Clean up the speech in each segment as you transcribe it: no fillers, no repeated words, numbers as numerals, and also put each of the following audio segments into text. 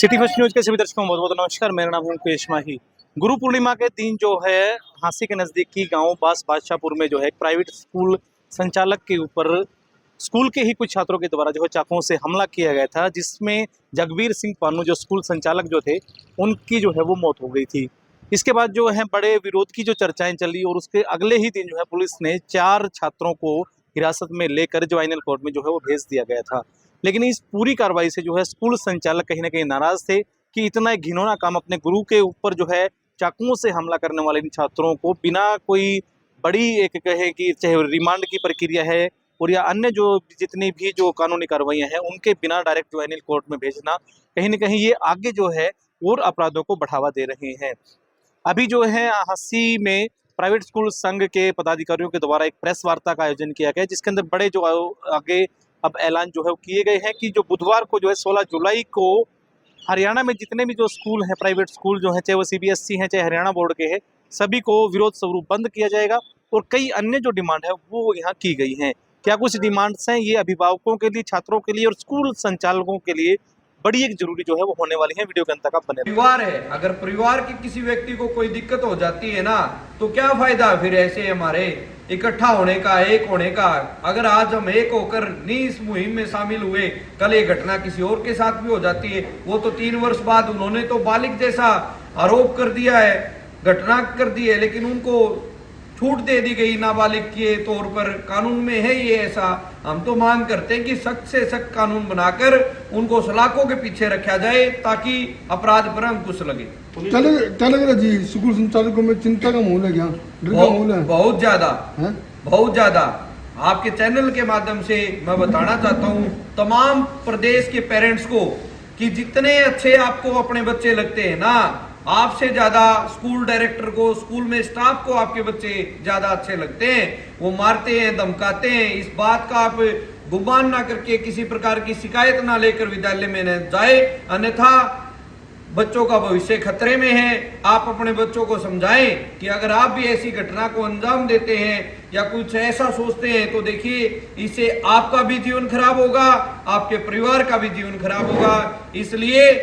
City first news के सभी दर्शकों को बहुत बहुत नमस्कार। मेरा नाम है मुकेश माही। गुरु पूर्णिमा के दिन जो है हांसी के नजदीकी गांव बास बादशाहपुर में जो है एक प्राइवेट स्कूल संचालक के ऊपर स्कूल के ही कुछ छात्रों के द्वारा जो है चाकुओं से हमला किया गया था, जिसमें जगबीर सिंह पानू जो स्कूल संचालक जो थे उनकी जो है वो मौत हो गई थी। इसके बाद जो है बड़े विरोध की जो चर्चाएं चली और उसके अगले ही दिन जो है पुलिस ने 4 छात्रों को हिरासत में लेकर ज्वाइनल कोर्ट में जो है वो भेज दिया गया था। लेकिन इस पूरी कार्रवाई से जो है स्कूल संचालक कहीं ना कहीं नाराज थे कि इतना घिनौना काम अपने गुरु के ऊपर जो है चाकुओं से हमला करने वाले इन छात्रों को बिना कोई बड़ी एक कहे कि चाहे रिमांड की प्रक्रिया है और या अन्य जो जितनी भी जो कानूनी कार्रवाइयां हैं उनके बिना डायरेक्ट ज्वाइनल कोर्ट में भेजना कहीं ना कहीं ये आगे जो है और अपराधों को बढ़ावा दे रहे हैं। अभी जो है हांसी में प्राइवेट स्कूल संघ के पदाधिकारियों के द्वारा एक प्रेस वार्ता का आयोजन किया गया, जिसके अंदर बड़े जो आगे अब ऐलान जो है वो किए गए हैं कि जो बुधवार को जो है 16 जुलाई को हरियाणा में जितने भी जो स्कूल हैं प्राइवेट स्कूल जो हैं, चाहे वो सीबीएसई हैं चाहे हरियाणा बोर्ड के हैं, सभी को विरोध स्वरूप बंद किया जाएगा और कई अन्य जो डिमांड है वो यहाँ की गई हैं। क्या कुछ डिमांड्स हैं ये अभिभावकों के लिए, छात्रों के लिए और स्कूल संचालकों के लिए बड़ी एक जरूरी जो है वो होने वाली है। वीडियो के अंत तक आप बने रहिए। परिवार है, अगर परिवार के किसी व्यक्ति को कोई दिक्कत हो जाती है ना, तो क्या फायदा फिर ऐसे हमारे इकट्ठा होने का, एक होने का। अगर आज हम एक होकर नहीं इस मुहिम में शामिल हुए, कल ये घटना किसी और के साथ भी हो जाती है। वो तो 3 वर्ष बाद उन्होंने तो बालिग जैसा आरोप कर दिया है, घटना कर दी है, लेकिन उनको छूट दे दी गई नाबालिग के तौर पर। कानून में है ये ऐसा। हम तो मांग करते हैं कि सख्त से सख्त कानून बनाकर उनको सलाखों के पीछे रखा जाए ताकि अपराध पर अंकुश लगे। चलेगा जी। स्कूल संचालकों में चिंता का माहौल है क्या? डर का माहौल है? बहुत ज्यादा। आपके चैनल के माध्यम से मैं बताना चाहता हूँ तमाम प्रदेश के पेरेंट्स को कि जितने अच्छे आपको अपने बच्चे लगते हैं ना, आपसे ज्यादा स्कूल डायरेक्टर को, स्कूल में स्टाफ को आपके बच्चे ज्यादा अच्छे लगते हैं। वो मारते हैं, धमकाते हैं। इस बात का आप गुमान ना करके किसी प्रकार की शिकायत ना लेकर विद्यालय में न जाए, अन्यथा बच्चों का भविष्य खतरे में है। आप अपने बच्चों को समझाएं कि अगर आप भी ऐसी घटना को अंजाम देते हैं या कुछ ऐसा सोचते हैं तो देखिए इससे आपका भी जीवन खराब होगा, आपके परिवार का भी जीवन खराब होगा। इसलिए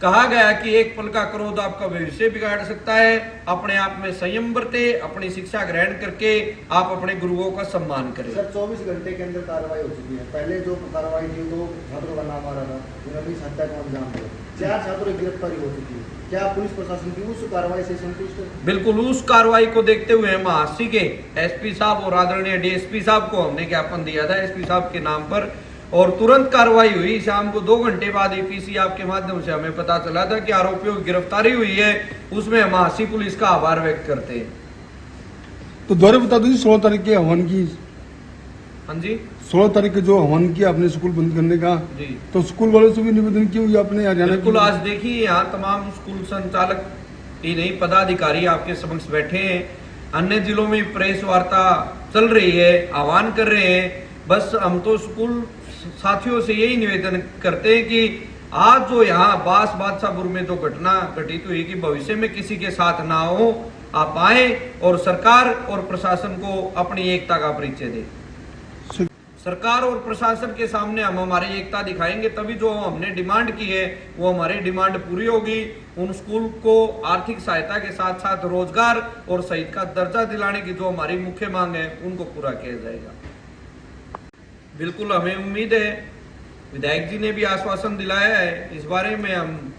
कहा गया कि एक पल का क्रोध आपका भविष्य बिगाड़ सकता है। अपने आप में संयम बरते, अपनी शिक्षा ग्रहण करके आप अपने गुरुओं का सम्मान करें। सर 24 घंटे के अंदर कार्रवाई हो चुकी है। पहले जो कार्रवाई थी तो छात्रों का नाम आ रहा था, उन्होंने इस हत्या को अंजाम दिया। 4 छात्रों की गिरफ्तारी हो चुकी है। क्या पुलिस प्रशासन की उस कार्रवाई से संतुष्ट है? बिल्कुल। उस कार्रवाई को देखते हुए हम हांसी के एसपी साहब और आदरणीय डीएसपी साहब को हमने ज्ञापन दिया था एसपी साहब के नाम पर, और तुरंत कार्रवाई हुई। शाम को 2 घंटे बाद ईपीसी आपके माध्यम से हमें पता चला था कि आरोपियों की गिरफ्तारी हुई है। उसमें हम हांसी पुलिस का आभार व्यक्त करते हैं। तो दोबारा बता दो 16 तारीख के हवन की। हाँ जी, 16 तारीख के जो हवन किया अपने स्कूल बंद करने का जी, तो स्कूल वालों से भी निवेदन किया हुई अपने हरियाणा। बिल्कुल। आज देखिए यहाँ तमाम स्कूल संचालक ही नहीं, पदाधिकारी आपके समक्ष बैठे हैं। अन्य जिलों में प्रेस वार्ता चल रही है, आह्वान कर रहे हैं। बस हम तो स्कूल साथियों से यही निवेदन करते हैं कि आज जो यहाँ बास बादशाहपुर में जो घटना घटित हुई कि भविष्य में किसी के साथ ना हो, आप आए और सरकार और प्रशासन को अपनी एकता का परिचय दें। सरकार और प्रशासन के सामने हम हमारी एकता दिखाएंगे, तभी जो हमने डिमांड की है वो हमारी डिमांड पूरी होगी। उन स्कूल को आर्थिक सहायता के साथ साथ रोजगार और शहीद का दर्जा दिलाने की जो हमारी मुख्य मांग है उनको पूरा किया जाएगा। बिल्कुल, हमें उम्मीद है, विधायक जी ने भी आश्वासन दिलाया है। इस बारे में हम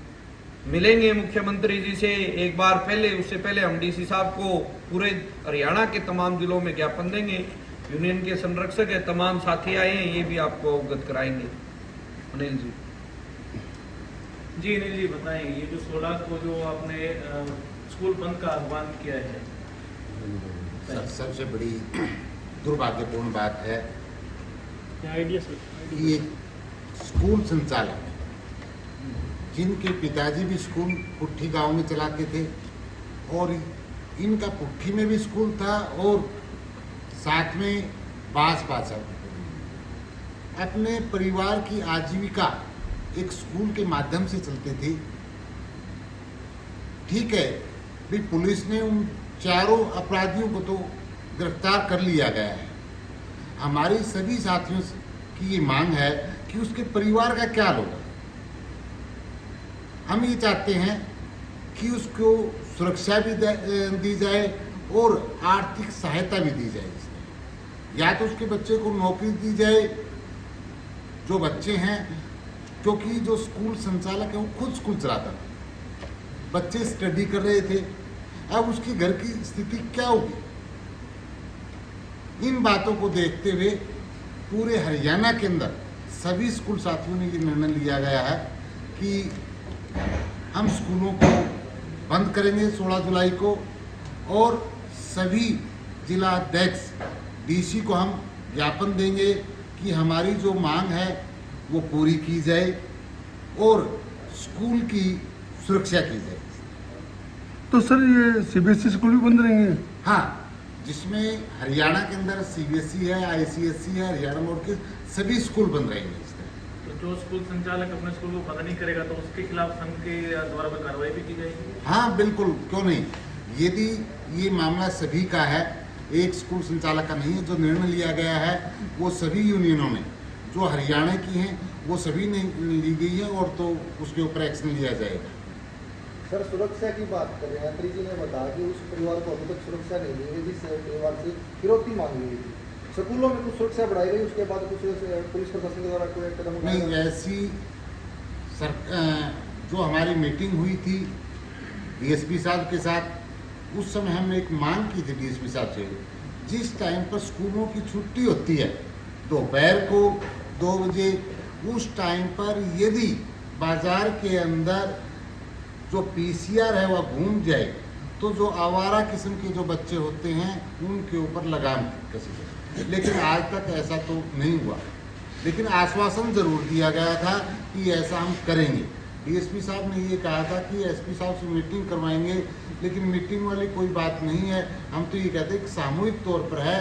मिलेंगे मुख्यमंत्री जी से एक बार पहले, उससे पहले हम डीसी साहब को पूरे हरियाणा के तमाम जिलों में ज्ञापन देंगे। यूनियन के संरक्षक है, तमाम साथी आए हैं, ये भी आपको अवगत कराएंगे। अनिल जी। जी अनिल जी बताएं, ये जो 16 को जो आपने स्कूल बंद का आह्वान किया है, सबसे बड़ी दुर्भाग्यपूर्ण बात है कि स्कूल संचालक जिनके पिताजी भी स्कूल पुट्ठी गांव में चलाते थे और इनका पुट्ठी में भी स्कूल था और साथ में बास बादशाहपुर, अपने परिवार की आजीविका एक स्कूल के माध्यम से चलते थे। ठीक है भी पुलिस ने उन चारों अपराधियों को तो गिरफ्तार कर लिया गया है। हमारी सभी साथियों की ये मांग है कि उसके परिवार का क्या होगा। हम ये चाहते हैं कि उसको सुरक्षा भी दी जाए और आर्थिक सहायता भी दी जाए इसमें। या तो उसके बच्चे को नौकरी दी जाए जो बच्चे हैं, क्योंकि जो स्कूल संचालक है वो खुद स्कूल चलाता था, बच्चे स्टडी कर रहे थे, अब उसकी घर की स्थिति क्या होगी। इन बातों को देखते हुए पूरे हरियाणा के अंदर सभी स्कूल साथियों ने ये निर्णय लिया गया है कि हम स्कूलों को बंद करेंगे 16 जुलाई को, और सभी जिला अध्यक्ष डीसी को हम ज्ञापन देंगे कि हमारी जो मांग है वो पूरी की जाए और स्कूल की सुरक्षा की जाए। तो सर ये सीबीएसई स्कूल भी बंद रहेंगे? हाँ, जिसमें हरियाणा के अंदर सीबीएसई है, आईसीएसई है, हरियाणा बोर्ड के सभी स्कूल बंद रहेंगे इस तरह। तो जो स्कूल संचालक अपने स्कूल को बंद नहीं करेगा तो उसके खिलाफ संघ के द्वारा कोई कार्रवाई भी की जाएगी? हाँ बिल्कुल, क्यों नहीं। यदि ये मामला सभी का है, एक स्कूल संचालक का नहीं है, जो निर्णय लिया गया है वो सभी यूनियनों ने जो हरियाणा की हैं वो सभी ने ली गई है, और तो उसके ऊपर एक्शन लिया जाएगा। सर सुरक्षा की बात कर रहे हैं, मंत्री जी ने बताया कि उस परिवार को अभी तक सुरक्षा नहीं दी गई जिस परिवार से फिरौती मांगी गई थी। स्कूलों में कुछ सुरक्षा बढ़ाई गई, उसके बाद कुछ पुलिस प्रशासन के द्वारा कोई कदम उठाया? नहीं, ऐसी जो हमारी मीटिंग हुई थी डीएसपी साहब के साथ, उस समय हमने एक मांग की थी डीएसपी साहब से, जिस टाइम पर स्कूलों की छुट्टी होती है दोपहर को 2 बजे, उस टाइम पर यदि बाजार के अंदर जो पीसीआर है वह घूम जाए तो जो आवारा किस्म के जो बच्चे होते हैं उनके ऊपर लगाम कसी जाए। लेकिन आज तक ऐसा तो नहीं हुआ, लेकिन आश्वासन जरूर दिया गया था कि ऐसा हम करेंगे। डीएसपी साहब ने ये कहा था कि एसपी साहब से मीटिंग करवाएंगे, लेकिन मीटिंग वाली कोई बात नहीं है। हम तो ये कहते हैं कि सामूहिक तौर पर है,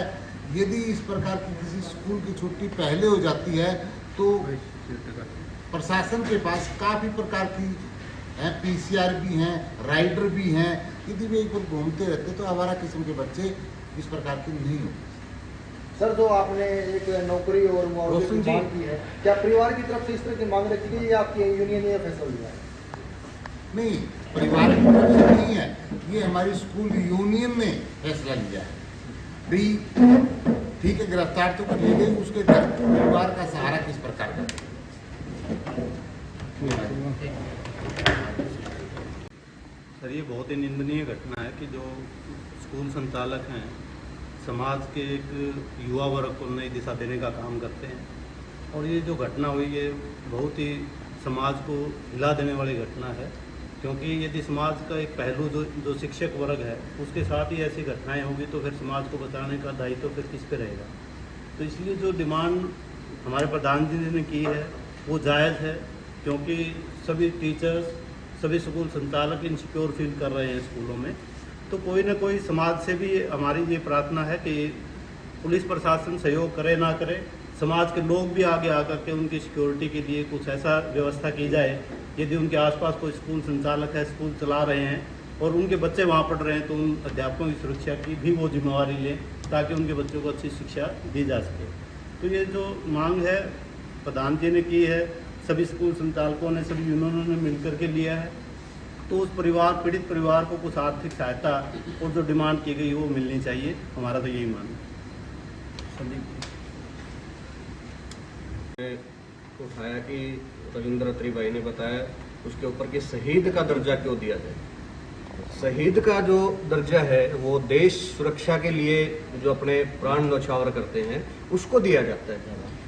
यदि इस प्रकार की किसी स्कूल की छुट्टी पहले हो जाती है तो प्रशासन के पास काफ़ी प्रकार की हैं, पीसीआर भी हैं, राइडर भी हैं, यदि वे एक बार घूमते रहते तो आवारा किस्म के बच्चे इस प्रकार के नहीं होते। सर जो आपने एक नौकरी और मुआवजे की मांग की है, क्या परिवार की तरफ से इस तरह की मांग रखी गई या आपकी यूनियन ने फैसला लिया है? नहीं, परिवार की तरफ से नहीं है, ये हमारी स्कूल यूनियन ने फैसला लिया है। भी ठीक है, गिरफ्तार तो कर ली गई, उसके घर परिवार का सहारा किस प्रकार का? सर ये बहुत ही निंदनीय घटना है कि जो स्कूल संचालक हैं समाज के एक युवा वर्ग को नई दिशा देने का काम करते हैं, और ये जो घटना हुई ये बहुत ही समाज को हिला देने वाली घटना है, क्योंकि यदि समाज का एक पहलू जो शिक्षक वर्ग है उसके साथ ही ऐसी घटनाएं होगी तो फिर समाज को बचाने का दायित्व फिर किस पे रहेगा। तो इसलिए जो डिमांड हमारे प्रधान जी ने की है वो जायज़ है, क्योंकि सभी टीचर्स, सभी स्कूल संचालक इनसिक्योर फील कर रहे हैं स्कूलों में। तो कोई ना कोई समाज से भी हमारी ये प्रार्थना है कि पुलिस प्रशासन सहयोग करे ना करे, समाज के लोग भी आगे आकर के उनकी सिक्योरिटी के लिए कुछ ऐसा व्यवस्था की जाए। यदि उनके आसपास कोई स्कूल संचालक है, स्कूल चला रहे हैं और उनके बच्चे वहाँ पढ़ रहे हैं तो उन अध्यापकों की सुरक्षा की भी वो जिम्मेवारी लें ताकि उनके बच्चों को अच्छी शिक्षा दी जा सके। तो ये जो मांग है प्रधान जी ने की है, सभी स्कूल संचालकों ने, सभी यूनियनों ने मिलकर के लिया है, तो उस पीड़ित परिवार को कुछ आर्थिक सहायता और जो डिमांड की गई वो मिलनी चाहिए। हमारा तो यही मानना है। उठाया कि रविंद्र अत्री भाई ने बताया उसके ऊपर कि शहीद का दर्जा क्यों दिया जाए। शहीद का जो दर्जा है वो देश सुरक्षा के लिए जो अपने प्राण न्यौछावर करते हैं उसको दिया जाता है।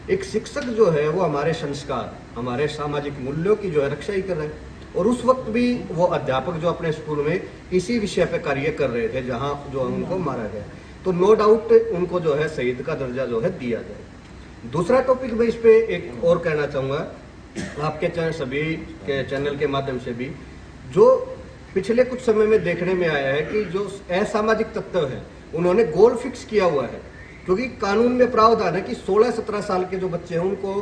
एक शिक्षक जो है वो हमारे संस्कार, हमारे सामाजिक मूल्यों की जो है रक्षा ही कर रहे हैं, और उस वक्त भी वो अध्यापक जो अपने स्कूल में इसी विषय पे कार्य कर रहे थे जहाँ जो उनको मारा गया, तो नो डाउट उनको जो है शहीद का दर्जा जो है दिया जाए। दूसरा टॉपिक मैं इस पे एक और कहना चाहूँगा, आपके चैनल, सभी के चैनल के माध्यम से भी, जो पिछले कुछ समय में देखने में आया है कि जो असामाजिक तत्व है उन्होंने गोल फिक्स किया हुआ है, क्योंकि कानून में प्रावधान है कि 16-17 साल के जो बच्चे हैं उनको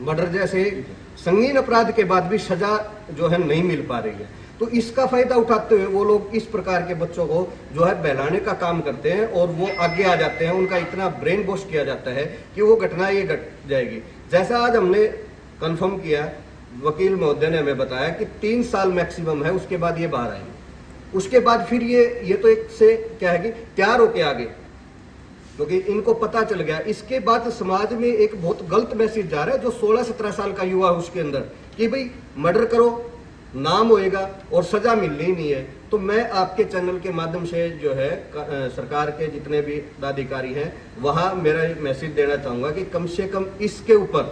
मर्डर जैसे संगीन अपराध के बाद भी सजा जो है नहीं मिल पा रही है। तो इसका फायदा उठाते हुए वो लोग इस प्रकार के बच्चों को जो है बहलाने का काम करते हैं और वो आगे आ जाते हैं, उनका इतना ब्रेन वॉश किया जाता है कि वो घटना ये घट जाएगी। जैसा आज हमने कंफर्म किया वकील महोदय ने हमें बताया कि 3 साल मैक्सिमम है, उसके बाद ये बाहर आएंगे। उसके बाद फिर ये तो एक से क्या है कि तैयार होके आ गए, क्योंकि इनको पता चल गया। इसके बाद समाज में एक बहुत गलत मैसेज जा रहा है, जो 16-17 साल का युवा है उसके अंदर, कि भाई मर्डर करो, नाम होएगा और सजा मिलनी ही नहीं है। तो मैं आपके चैनल के माध्यम से जो है सरकार के जितने भी पदाधिकारी हैं वहां मेरा एक मैसेज देना चाहूंगा कि कम से कम इसके ऊपर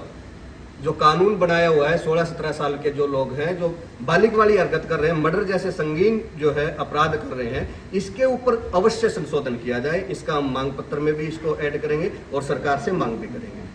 जो कानून बनाया हुआ है, 16-17 साल के जो लोग हैं जो बालिग वाली हरकत कर रहे हैं, मर्डर जैसे संगीन जो है अपराध कर रहे हैं, इसके ऊपर अवश्य संशोधन किया जाए। इसका हम मांग पत्र में भी इसको ऐड करेंगे और सरकार से मांग भी करेंगे।